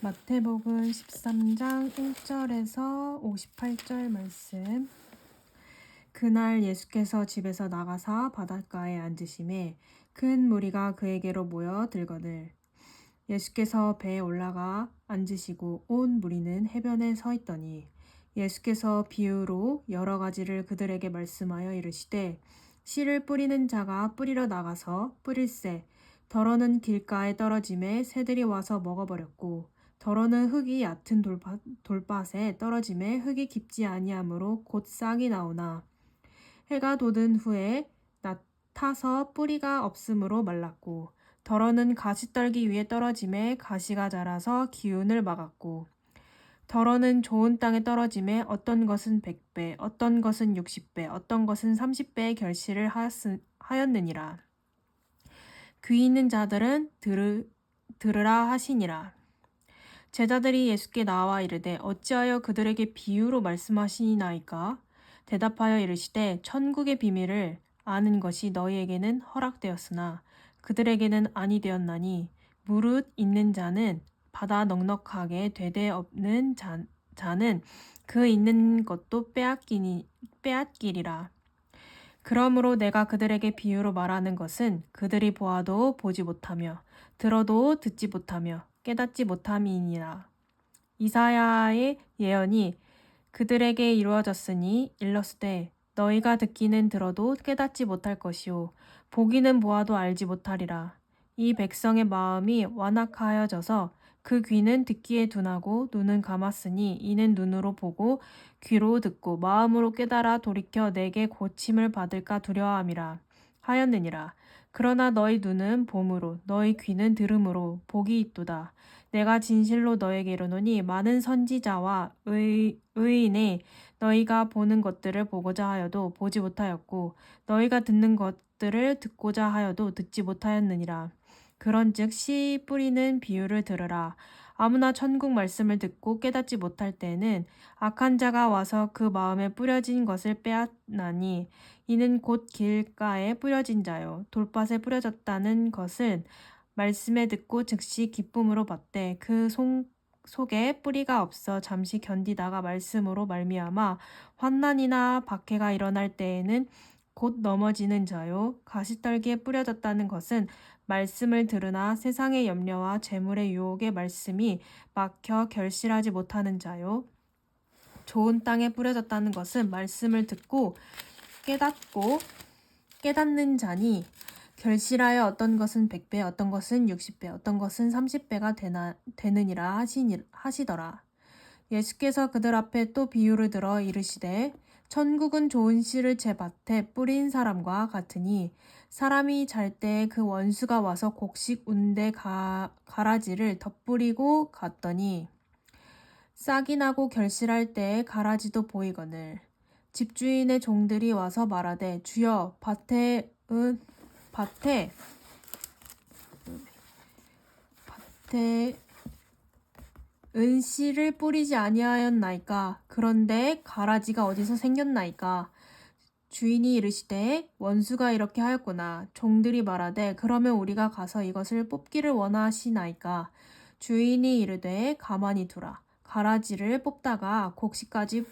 마태복음 13장 1절에서 58절 말씀. 그날 예수께서 집에서 나가사 바닷가에 앉으심에 큰 무리가 그에게로 모여 들거늘 예수께서 배에 올라가 앉으시고 온 무리는 해변에 서 있더니 예수께서 비유로 여러 가지를 그들에게 말씀하여 이르시되 씨를 뿌리는 자가 뿌리러 나가서 뿌릴새 더러는 길가에 떨어짐에 새들이 와서 먹어버렸고 더러는 흙이 얕은 돌밭에 떨어짐에 흙이 깊지 아니하므로 곧 싹이 나오나 해가 돋은 후에 타서 뿌리가 없으므로 말랐고 더러는 가시떨기 위에 떨어짐에 가시가 자라서 기운을 막았고 더러는 좋은 땅에 떨어짐에 어떤 것은 100배 어떤 것은 60배 어떤 것은 30배의 결실을 하였느니라. 귀 있는 자들은 들으라 하시니라. 제자들이 예수께 나와 이르되 어찌하여 그들에게 비유로 말씀하시나이까? 대답하여 이르시되 천국의 비밀을 아는 것이 너희에게는 허락되었으나 그들에게는 아니 되었나니 무릇 있는 자는 받아 넉넉하게 되되 없는 자는 그 있는 것도 빼앗기리라. 그러므로 내가 그들에게 비유로 말하는 것은 그들이 보아도 보지 못하며 들어도 듣지 못하며 깨닫지 못함이니라. 이사야의 예언이 그들에게 이루어졌으니 일렀으되 너희가 듣기는 들어도 깨닫지 못할 것이요 보기는 보아도 알지 못하리라. 이 백성의 마음이 완악하여져서 그 귀는 듣기에 둔하고 눈은 감았으니 이는 눈으로 보고 귀로 듣고 마음으로 깨달아 돌이켜 내게 고침을 받을까 두려워함이라 하였느니라. 그러나 너희 눈은 봄으로 너희 귀는 들음으로 복이 있도다. 내가 진실로 너에게 이르노니 많은 선지자와 의인이 너희가 보는 것들을 보고자 하여도 보지 못하였고 너희가 듣는 것들을 듣고자 하여도 듣지 못하였느니라. 그런즉 씨 뿌리는 비유를 들으라. 아무나 천국 말씀을 듣고 깨닫지 못할 때에는 악한 자가 와서 그 마음에 뿌려진 것을 빼앗나니 이는 곧 길가에 뿌려진 자요 돌밭에 뿌려졌다는 것은 말씀에 듣고 즉시 기쁨으로 받되 그 속에 뿌리가 없어 잠시 견디다가 말씀으로 말미암아 환난이나 박해가 일어날 때에는 곧 넘어지는 자요 가시떨기에 뿌려졌다는 것은 말씀을 들으나 세상의 염려와 재물의 유혹의 말씀이 막혀 결실하지 못하는 자요 좋은 땅에 뿌려졌다는 것은 말씀을 듣고 깨닫는 자니 결실하여 어떤 것은 100배 어떤 것은 60배 어떤 것은 30배가 되느니라 하시더라. 예수께서 그들 앞에 또 비유를 들어 이르시되 천국은 좋은 씨를 제 밭에 뿌린 사람과 같으니 사람이 잘 때에 그 원수가 와서 곡식 운대 가라지를 덧뿌리고 갔더니 싹이 나고 결실할 때에 가라지도 보이거늘 집주인의 종들이 와서 말하되 주여 밭에 씨를 뿌리지 아니하였나이까? 그런데 가라지가 어디서 생겼나이까? 주인이 이르시되 원수가 이렇게 하였구나. 종들이 말하되 그러면 우리가 가서 이것을 뽑기를 원하시나이까? 주인이 이르되 가만히 두라. 가라지를 뽑다가 곡식까지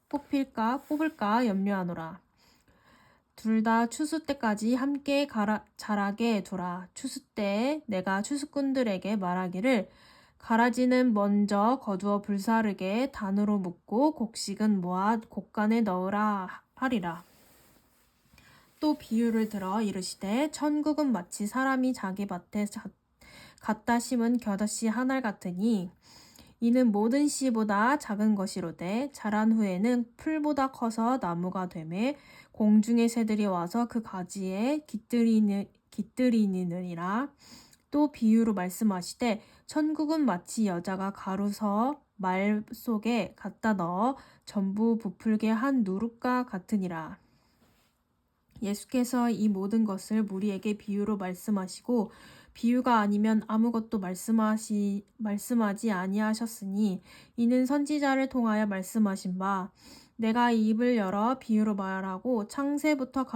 뽑을까 염려하노라. 둘 다 추수 때까지 함께 자라게 두라. 추수 때에 내가 추수꾼들에게 말하기를 가라지는 먼저 거두어 불사르게 단으로 묶고 곡식은 모아 곡간에 넣으라 하리라. 또 비유를 들어 이르시되 천국은 마치 사람이 자기 밭에 갖다 심은 곁옷이 한 알 같으니 이는 모든 씨보다 작은 것이로되 자란 후에는 풀보다 커서 나무가 되매 공중의 새들이 와서 그 가지에 깃들이느니라. 또 비유로 말씀하시되 천국은 마치 여자가 가루서 말 속에 갖다 넣어 전부 부풀게 한 누룩과 같으니라. 예수께서 이 모든 것을 무리에게 비유로 말씀하시고 비유가 아니면 아무것도 말씀하지 아니하셨으니 이는 선지자를 통하여 말씀하신 바 내가 입을 열어 비유로 말하고 창세부터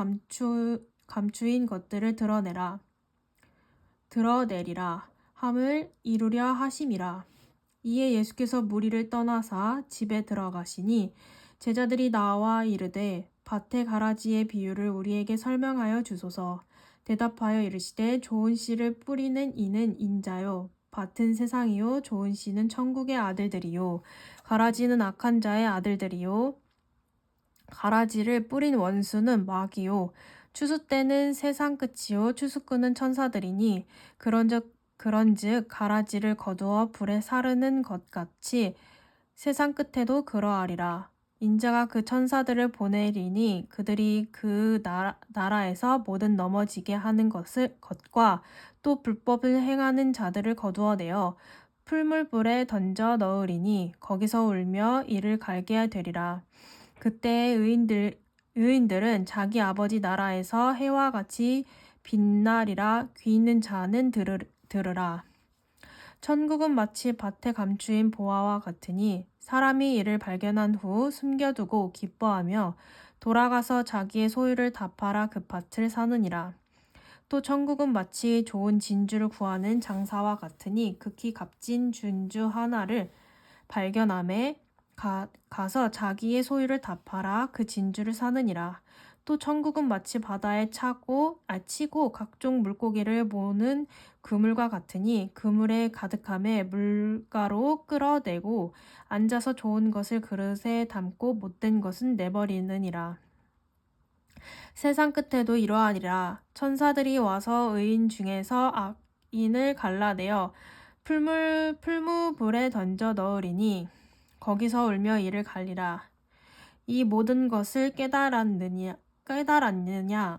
감추인 것들을 드러내리라 함을 이루려 하심이라. 이에 예수께서 무리를 떠나사 집에 들어가시니 제자들이 나와 이르되 밭의 가라지의 비유를 우리에게 설명하여 주소서. 대답하여 이르시되 좋은 씨를 뿌리는 이는 인자요 밭은 세상이요 좋은 씨는 천국의 아들들이요 가라지는 악한 자의 아들들이요 가라지를 뿌린 원수는 마귀요 추수 때는 세상 끝이요 추수 끄는 천사들이니 그런즉 가라지를 거두어 불에 사르는 것 같이 세상 끝에도 그러하리라. 인자가 그 천사들을 보내리니 그들이 그 나라에서 모든 넘어지게 하는 것과 또 불법을 행하는 자들을 거두어내어 풀물불에 던져 넣으리니 거기서 울며 이를 갈게 되리라. 그때 의인들은 자기 아버지 나라에서 해와 같이 빛나리라. 귀 있는 자는 들으라. 천국은 마치 밭에 감추인 보화와 같으니 사람이 이를 발견한 후 숨겨두고 기뻐하며 돌아가서 자기의 소유를 다 팔아 그 밭을 사느니라. 또 천국은 마치 좋은 진주를 구하는 장사와 같으니 극히 값진 진주 하나를 발견함에 가서 자기의 소유를 다 팔아 그 진주를 사느니라. 또 천국은 마치 바다에 치고 각종 물고기를 모으는 그물과 같으니 그물에 가득함에 물가로 끌어내고 앉아서 좋은 것을 그릇에 담고 못된 것은 내버리느니라. 세상 끝에도 이러하리라. 천사들이 와서 의인 중에서 악인을 갈라내어 풀무불에 던져 넣으리니 거기서 울며 이를 갈리라. 이 모든 것을 깨달았느냐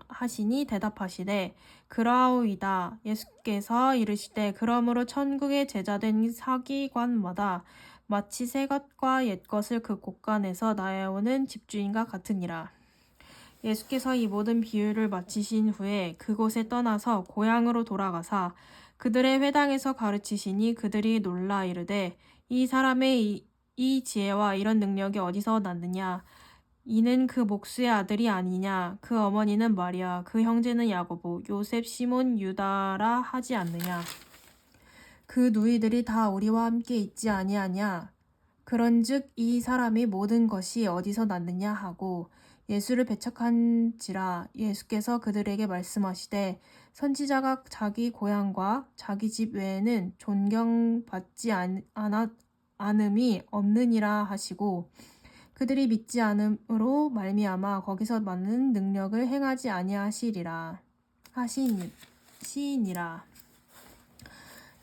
하시니 대답하시되 그러하오이다. 예수께서 이르시되 그러므로 천국의 제자된 서기관마다 마치 새 것과 옛 것을 그 곳간에서 나에오는 집주인과 같으니라. 예수께서 이 모든 비유를 마치신 후에 그곳에 떠나서 고향으로 돌아가사 그들의 회당에서 가르치시니 그들이 놀라 이르되 이 사람의 이 지혜와 이런 능력이 어디서 났느냐? 이는 그 목수의 아들이 아니냐? 그 어머니는 마리아, 그 형제는 야고보, 요셉, 시몬, 유다라 하지 않느냐? 그 누이들이 다 우리와 함께 있지 아니하냐? 그런즉 이 사람이 모든 것이 어디서 났느냐 하고 예수를 배척한지라. 예수께서 그들에게 말씀하시되 선지자가 자기 고향과 자기 집 외에는 존경받지 않음이 없느니라 하시고 그들이 믿지 않음으로 말미암아 거기서 많은 능력을 행하지 아니하시리라 하시니라.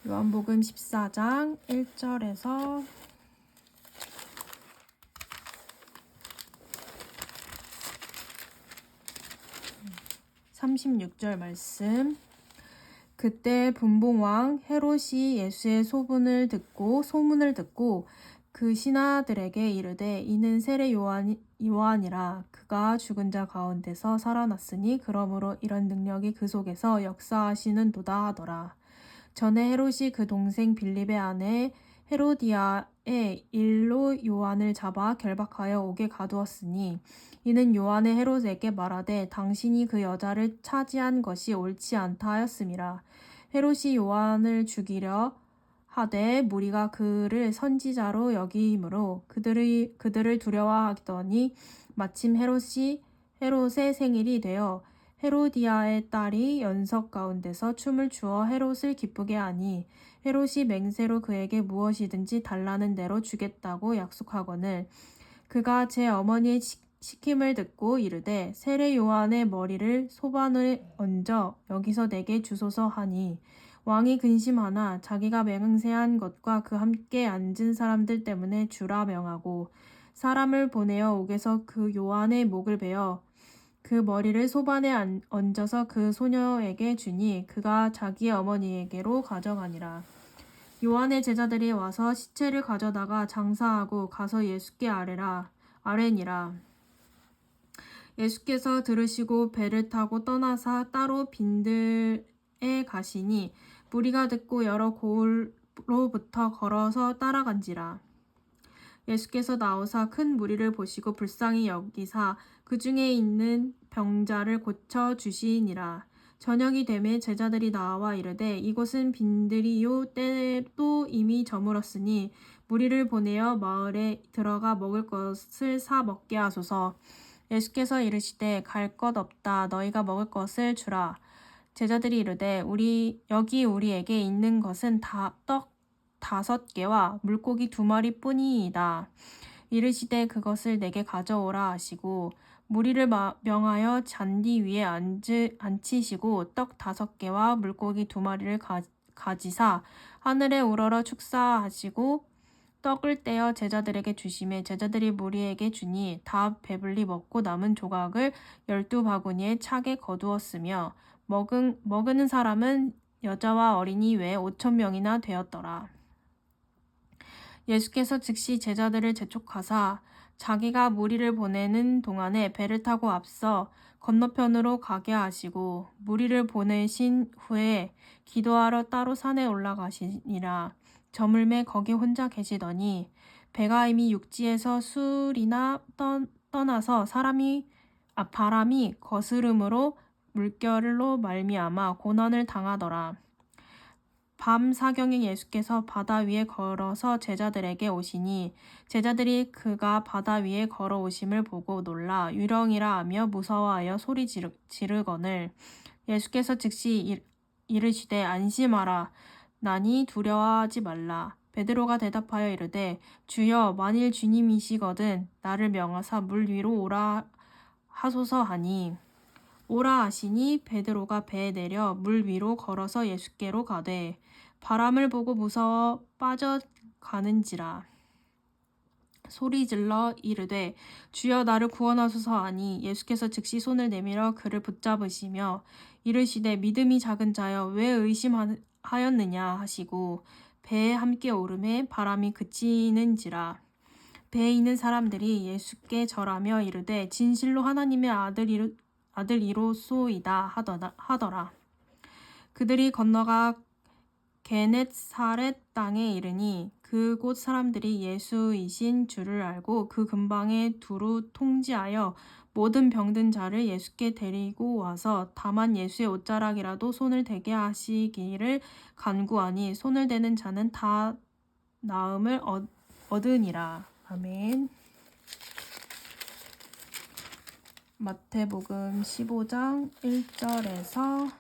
요한복음 14장 1절에서 36절 말씀. 그때 분봉왕 헤롯이 예수의 소문을 듣고 그 신하들에게 이르되 이는 세례 요한이라. 그가 죽은 자 가운데서 살아났으니 그러므로 이런 능력이 그 속에서 역사하시는도다 하더라. 전에 헤롯이 그 동생 빌립의 아내 헤로디아의 일로 요한을 잡아 결박하여 옥에 가두었으니 이는 요한의 헤롯에게 말하되 당신이 그 여자를 차지한 것이 옳지 않다 하였음이라. 헤롯이 요한을 죽이려 하되 무리가 그를 선지자로 여기므로 그들을 두려워하더니 마침 헤롯의 생일이 되어 헤로디아의 딸이 연석 가운데서 춤을 추어 헤롯을 기쁘게 하니 헤롯이 맹세로 그에게 무엇이든지 달라는 대로 주겠다고 약속하거늘 그가 제 어머니의 시킴을 듣고 이르되 세례 요한의 머리를 소반에 얹어 여기서 내게 주소서 하니 왕이 근심하나 자기가 맹세한 것과 그 함께 앉은 사람들 때문에 주라 명하고 사람을 보내어 옥에서 그 요한의 목을 베어 그 머리를 소반에 얹어서 그 소녀에게 주니 그가 자기의 어머니에게로 가져가니라. 요한의 제자들이 와서 시체를 가져다가 장사하고 가서 예수께 아뢰니라. 예수께서 들으시고 배를 타고 떠나사 따로 빈들에 가시니 무리가 듣고 여러 고을로부터 걸어서 따라간지라. 예수께서 나오사 큰 무리를 보시고 불쌍히 여기사 그 중에 있는 병자를 고쳐 주시니라. 저녁이 되매 제자들이 나와 이르되 이곳은 빈들이요 때도 이미 저물었으니 무리를 보내어 마을에 들어가 먹을 것을 사 먹게 하소서. 예수께서 이르시되 갈 것 없다. 너희가 먹을 것을 주라. 제자들이 이르되 여기 우리에게 있는 것은 떡 5개와 물고기 2마리 뿐이이다. 이르시되 그것을 내게 가져오라 하시고 무리를 명하여 잔디 위에 앉히시고 떡 5개와 물고기 2마리를 가지사 하늘에 우러러 축사하시고 떡을 떼어 제자들에게 주시매 제자들이 무리에게 주니 다 배불리 먹고 남은 조각을 12바구니에 차게 거두었으며 먹은 사람은 여자와 어린이 외에 5,000명이나 되었더라. 예수께서 즉시 제자들을 재촉하사 자기가 무리를 보내는 동안에 배를 타고 앞서 건너편으로 가게 하시고 무리를 보내신 후에 기도하러 따로 산에 올라가시니라. 저물매 거기 혼자 계시더니 배가 이미 육지에서 수리나 떠나서 바람이 거스름으로 물결로 말미암아 고난을 당하더라. 밤 사경에 예수께서 바다 위에 걸어서 제자들에게 오시니 제자들이 그가 바다 위에 걸어오심을 보고 놀라 유령이라 하며 무서워하여 소리 지르거늘 예수께서 즉시 이르시되 안심하라 나니 두려워하지 말라. 베드로가 대답하여 이르되 주여 만일 주님이시거든 나를 명하사 물 위로 오라 하소서 하니 오라 하시니 베드로가 배에 내려 물 위로 걸어서 예수께로 가되 바람을 보고 무서워 빠져가는지라 소리질러 이르되 주여 나를 구원하소서 하니 예수께서 즉시 손을 내밀어 그를 붙잡으시며 이르시되 믿음이 작은 자여 왜 의심하였느냐 하시고 배에 함께 오르매 바람이 그치는지라 배에 있는 사람들이 예수께 절하며 이르되 진실로 하나님의 아들이로소이다 하더라. 그들이 건너가 게넷사렛 땅에 이르니 그곳 사람들이 예수이신 줄을 알고 그 근방에 두루 통지하여 모든 병든 자를 예수께 데리고 와서 다만 예수의 옷자락이라도 손을 대게 하시기를 간구하니 손을 대는 자는 다 나음을 얻으니라. 아멘. 마태복음 15장 1절에서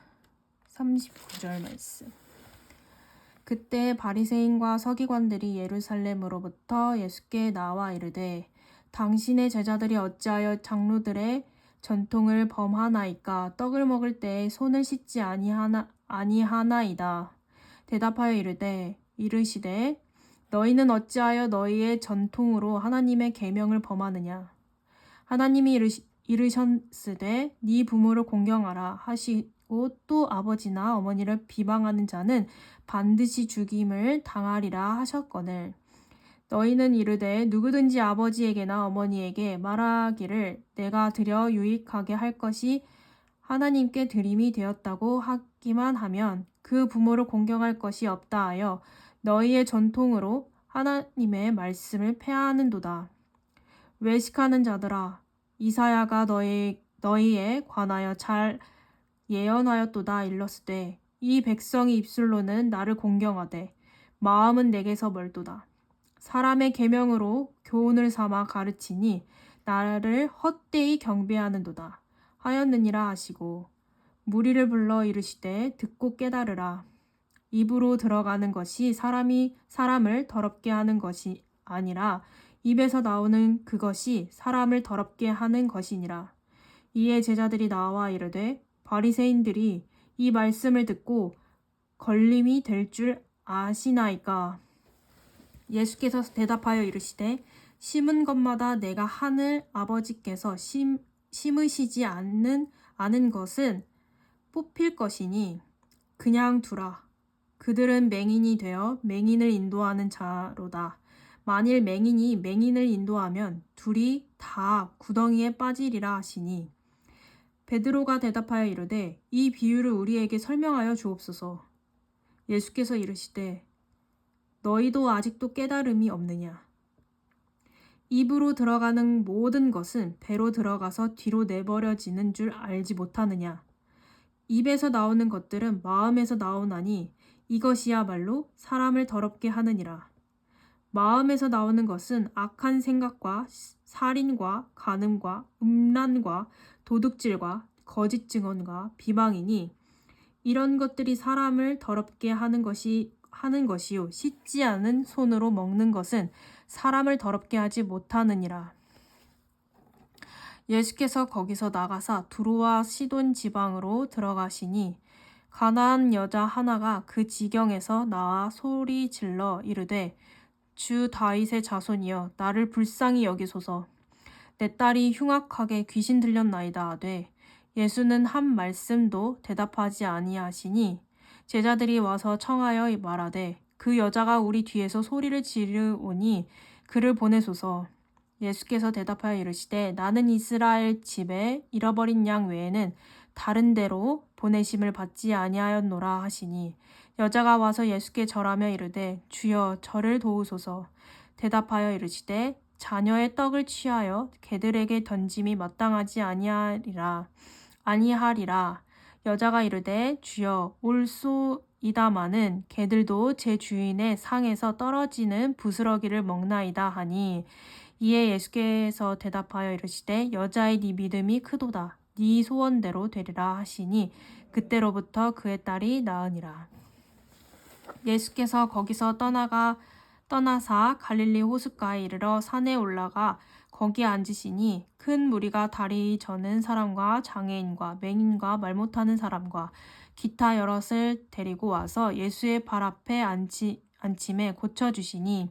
39절 말씀. 그때 바리새인과 서기관들이 예루살렘으로부터 예수께 나와 이르되 당신의 제자들이 어찌하여 장로들의 전통을 범하나이까 떡을 먹을 때에 손을 씻지 아니하나이다. 대답하여 이르시되 너희는 어찌하여 너희의 전통으로 하나님의 계명을 범하느냐. 하나님이 이르셨으되 네 부모를 공경하라 하시고 또 아버지나 어머니를 비방하는 자는 반드시 죽임을 당하리라 하셨거늘 너희는 이르되 누구든지 아버지에게나 어머니에게 말하기를 내가 드려 유익하게 할 것이 하나님께 드림이 되었다고 하기만 하면 그 부모를 공경할 것이 없다 하여 너희의 전통으로 하나님의 말씀을 폐하는도다. 외식하는 자들아 이사야가 너희에 관하여 잘 예언하였도다 일렀으되 이 백성이 입술로는 나를 공경하되 마음은 내게서 멀도다. 사람의 계명으로 교훈을 삼아 가르치니 나를 헛되이 경배하는도다 하였느니라 하시고 무리를 불러 이르시되 듣고 깨달으라. 입으로 들어가는 것이 사람을 더럽게 하는 것이 아니라 입에서 나오는 그것이 사람을 더럽게 하는 것이니라. 이에 제자들이 나와 이르되 바리새인들이 이 말씀을 듣고 걸림이 될 줄 아시나이까. 예수께서 대답하여 이르시되 심은 것마다 내가 하늘 아버지께서 심으시지 않은 것은 뽑힐 것이니 그냥 두라. 그들은 맹인이 되어 맹인을 인도하는 자로다. 만일 맹인이 맹인을 인도하면 둘이 다 구덩이에 빠지리라 하시니 베드로가 대답하여 이르되 이 비유를 우리에게 설명하여 주옵소서. 예수께서 이르시되 너희도 아직도 깨달음이 없느냐. 입으로 들어가는 모든 것은 배로 들어가서 뒤로 내버려지는 줄 알지 못하느냐. 입에서 나오는 것들은 마음에서 나오나니 이것이야말로 사람을 더럽게 하느니라. 마음에서 나오는 것은 악한 생각과 살인과 간음과 음란과 도둑질과 거짓 증언과 비방이니 이런 것들이 사람을 더럽게 하는 것이요 씻지 않은 손으로 먹는 것은 사람을 더럽게 하지 못하느니라. 예수께서 거기서 나가사 두로와 시돈 지방으로 들어가시니 가나안 여자 하나가 그 지경에서 나와 소리 질러 이르되 주 다윗의 자손이여 나를 불쌍히 여기소서. 내 딸이 흉악하게 귀신 들렸나이다 하되 예수는 한 말씀도 대답하지 아니하시니 제자들이 와서 청하여 말하되 그 여자가 우리 뒤에서 소리를 지르오니 그를 보내소서. 예수께서 대답하여 이르시되 나는 이스라엘 집에 잃어버린 양 외에는 다른 데로 보내심을 받지 아니하였노라 하시니 여자가 와서 예수께 절하며 이르되 주여 저를 도우소서. 대답하여 이르시되 자녀의 떡을 취하여 개들에게 던짐이 마땅하지 아니하리라. 여자가 이르되 주여 올소이다마는 개들도 제 주인의 상에서 떨어지는 부스러기를 먹나이다 하니 이에 예수께서 대답하여 이르시되 여자의 네 믿음이 크도다. 네 소원대로 되리라 하시니 그때로부터 그의 딸이 나으니라. 예수께서 거기서 떠나사 갈릴리 호숫가에 이르러 산에 올라가 거기에 앉으시니 큰 무리가 다리 저는 사람과 장애인과 맹인과 말 못하는 사람과 기타 여럿을 데리고 와서 예수의 발 앞에 앉힘에 고쳐주시니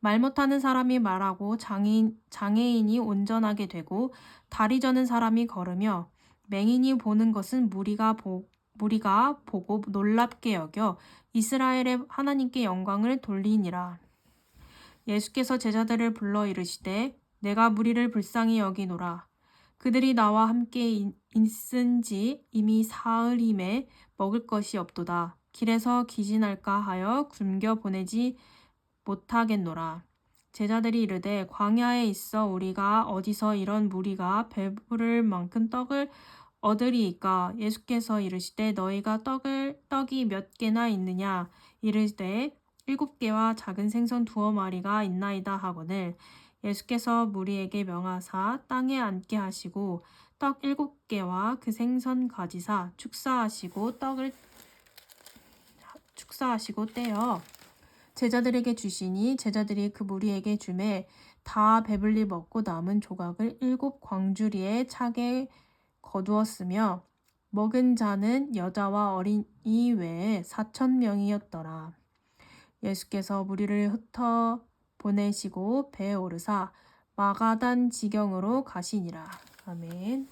말 못하는 사람이 말하고 장애인이 온전하게 되고 다리 저는 사람이 걸으며 맹인이 보는 것은 무리가 보고 놀랍게 여겨 이스라엘의 하나님께 영광을 돌리니라. 예수께서 제자들을 불러 이르시되 내가 무리를 불쌍히 여기노라. 그들이 나와 함께 있은지 이미 사흘임에 먹을 것이 없도다. 길에서 기진할까 하여 굶겨 보내지 못하겠노라. 제자들이 이르되 광야에 있어 우리가 어디서 이런 무리가 배부를 만큼 떡을 얻으리이까. 예수께서 이르시되 너희가 떡이 몇 개나 있느냐. 이르되 7개와 작은 생선 2마리가 있나이다 하거늘. 예수께서 무리에게 명하사 땅에 앉게 하시고 떡 7개와 그 생선 가지사 축사하시고 떼어 제자들에게 주시니 제자들이 그 무리에게 주매 다 배불리 먹고 남은 조각을 7광주리에 차게 거두었으며 먹은 자는 여자와 어린이 외에 4,000명이었더라. 예수께서 무리를 흩어 보내시고 배에 오르사 마가단 지경으로 가시니라. 아멘.